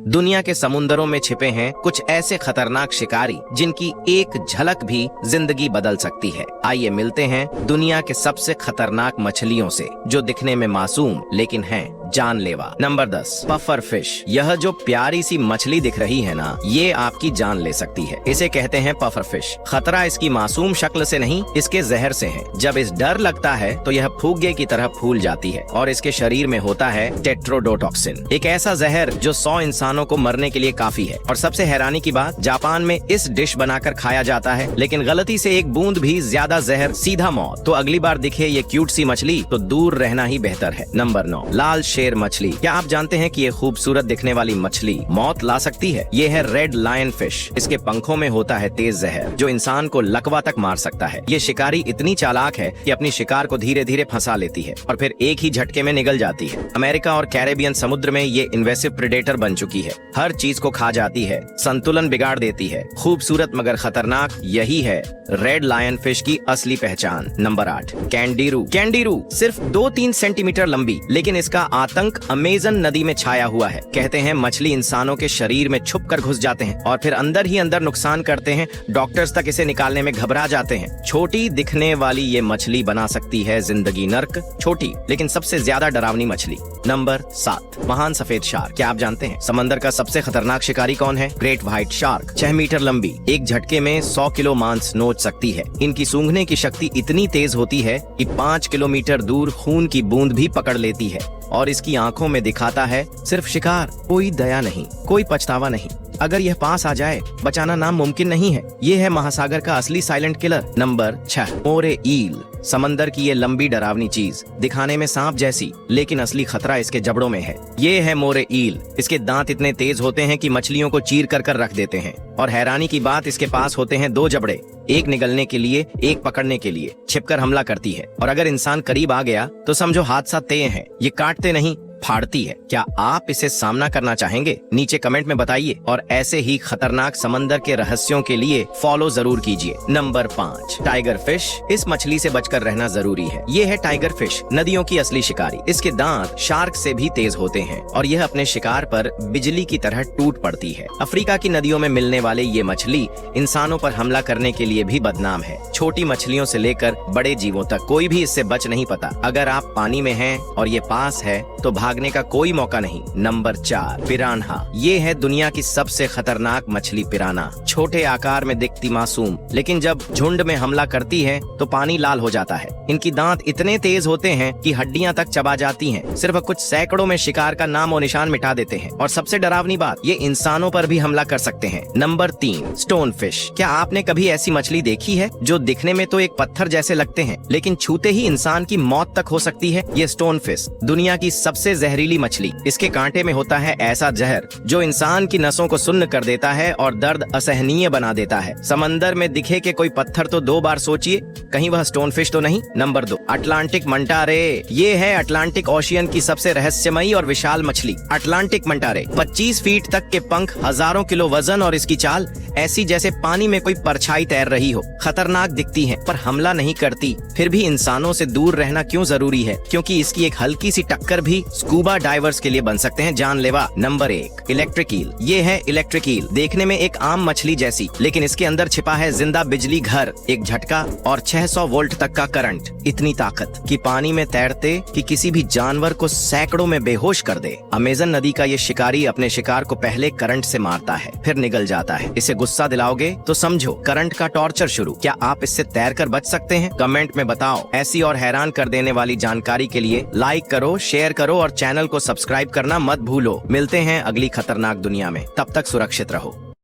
दुनिया के समुद्रों में छिपे हैं कुछ ऐसे खतरनाक शिकारी जिनकी एक झलक भी जिंदगी बदल सकती है। आइए मिलते हैं दुनिया के सबसे खतरनाक मछलियों से जो दिखने में मासूम लेकिन हैं जानलेवा। Number 10, puffer fish. यह जो प्यारी सी मछली दिख रही है ना, ये आपकी जान ले सकती है। इसे कहते हैं पफर फिश। खतरा इसकी मासूम शक्ल से नहीं, इसके जहर से है। जब इस डर लगता है तो यह फुग्गे की तरह फूल जाती है और इसके शरीर में होता है टेट्रोडोटॉक्सिन, एक ऐसा जहर जो 100 इंसानों को मरने के लिए काफी है। और सबसे हैरानी की बात, जापान में इस डिश बनाकर खाया जाता है, लेकिन गलती से एक बूंद भी ज्यादा जहर सीधा मौत। तो अगली बार दिखे ये क्यूट सी मछली तो दूर रहना ही बेहतर है। नंबर 9, लाल शेर मछली। क्या आप जानते हैं कि ये खूबसूरत दिखने वाली मछली मौत ला सकती है? ये है रेड लायन फिश। इसके पंखों में होता है तेज जहर जो इंसान को लकवा तक मार सकता है। ये शिकारी इतनी चालाक है कि अपनी शिकार को धीरे धीरे फंसा लेती है और फिर एक ही झटके में निगल जाती है। अमेरिका और कैरेबियन समुद्र में ये इन्वेसिव प्रेडेटर बन चुकी है। हर चीज को खा जाती है, संतुलन बिगाड़ देती है। खूबसूरत मगर खतरनाक, यही है रेड लायन फिश की असली पहचान। नंबर 8, कैंडीरू। कैंडीरू सिर्फ 2-3 सेंटीमीटर लंबी, लेकिन इसका आतंक अमेजन नदी में छाया हुआ है। कहते हैं मछली इंसानों के शरीर में छुप कर घुस जाते हैं और फिर अंदर ही अंदर नुकसान करते हैं। डॉक्टर्स तक इसे निकालने में घबरा जाते हैं। छोटी दिखने वाली ये मछली बना सकती है जिंदगी नर्क। छोटी लेकिन सबसे ज्यादा डरावनी मछली। नंबर 7, महान सफेद शार्क। क्या आप जानते हैं समंदर का सबसे खतरनाक शिकारी कौन है? Great white shark. 6 मीटर लंबी, एक झटके में 100 किलो मांस नोच सकती है। इनकी सूंघने की शक्ति इतनी तेज होती है कि 5 किलोमीटर दूर खून की बूंद भी पकड़ लेती है और इसकी आंखों में दिखाता है सिर्फ शिकार। कोई दया नहीं, कोई पछतावा नहीं। अगर यह पास आ जाए बचाना नामुमकिन नहीं है। ये है महासागर का असली साइलेंट किलर। नंबर 6, मोरे ईल। समंदर की ये लंबी डरावनी चीज दिखाने में सांप जैसी, लेकिन असली खतरा इसके जबड़ों में है। ये है मोरे ईल। इसके दांत इतने तेज होते हैं कि मछलियों को चीर कर कर रख देते हैं। और हैरानी की बात, इसके पास होते हैं 2 जबड़े, एक निगलने के लिए, एक पकड़ने के लिए। छिपकर हमला करती है और अगर इंसान करीब आ गया तो समझो हादसा तय है। ये काटते नहीं, फाड़ती है। क्या आप इसे सामना करना चाहेंगे? नीचे कमेंट में बताइए और ऐसे ही खतरनाक समंदर के रहस्यों के लिए फॉलो जरूर कीजिए। Number 5, tiger fish. इस मछली से बचकर रहना जरूरी है। ये है टाइगर फिश, नदियों की असली शिकारी। इसके दांत शार्क से भी तेज होते हैं और यह अपने शिकार पर बिजली की तरह टूट पड़ती है। अफ्रीका की नदियों में मिलने वाले ये मछली इंसानों पर हमला करने के लिए भी बदनाम है। छोटी मछलियों से लेकर बड़े जीवों तक कोई भी इससे बच नहीं पाता। अगर आप पानी में हैं और ये पास है तो भागने का कोई मौका नहीं। Number 4, piranha. ये है दुनिया की सबसे खतरनाक मछली पिरान्हा। छोटे आकार में दिखती मासूम, लेकिन जब झुंड में हमला करती है तो पानी लाल हो जाता है। इनकी दांत इतने तेज होते हैं कि हड्डियां तक चबा जाती हैं। सिर्फ कुछ सैकड़ों में शिकार का नाम और निशान मिटा देते हैं। और सबसे डरावनी बात, ये इंसानों पर भी हमला कर सकते हैं। Number 3, stone fish. क्या आपने कभी ऐसी मछली देखी है जो दिखने में तो एक पत्थर जैसे लगते हैं, लेकिन छूते ही इंसान की मौत तक हो सकती है? ये स्टोन फिश दुनिया की सबसे जहरीली मछली। इसके कांटे में होता है ऐसा जहर जो इंसान की नसों को सुन्न कर देता है और दर्द असहनीय बना देता है। समंदर में दिखे के कोई पत्थर तो 2 बार सोचिए, कहीं वह स्टोन फिश तो नहीं। Number 2, Atlantic manta ray. ये है अटलांटिक ओशियन की सबसे रहस्यमयी और विशाल मछली, अटलांटिक मंटारे। 25 फीट तक के पंख, हजारों किलो वजन और इसकी चाल ऐसी जैसे पानी में कोई परछाई तैर रही हो। खतरनाक दिखती है पर हमला नहीं करती। फिर भी इंसानों से दूर रहना क्यों जरूरी है? क्योंकि इसकी एक हल्की सी टक्कर भी स्कूबा डाइवर्स के लिए बन सकते हैं जानलेवा। Number 1, electric eel. ये है इलेक्ट्रिक ईल। देखने में एक आम मछली जैसी, लेकिन इसके अंदर छिपा है जिंदा बिजली घर। एक झटका और 600 वोल्ट तक का करंट। इतनी ताकत कि पानी में तैरते कि किसी भी जानवर को सैकड़ों में बेहोश कर दे। अमेजन नदी का ये शिकारी अपने शिकार को पहले करंट से मारता है, फिर निगल जाता है। इसे गुस्सा दिलाओगे तो समझो करंट का टॉर्चर शुरू। क्या आप इससे तैरकर बच सकते हैं? कमेंट में बताओ। ऐसी और हैरान कर देने वाली जानकारी के लिए लाइक करो, शेयर करो और चैनल को सब्सक्राइब करना मत भूलो। मिलते हैं अगली खतरनाक दुनिया में। तब तक सुरक्षित रहो।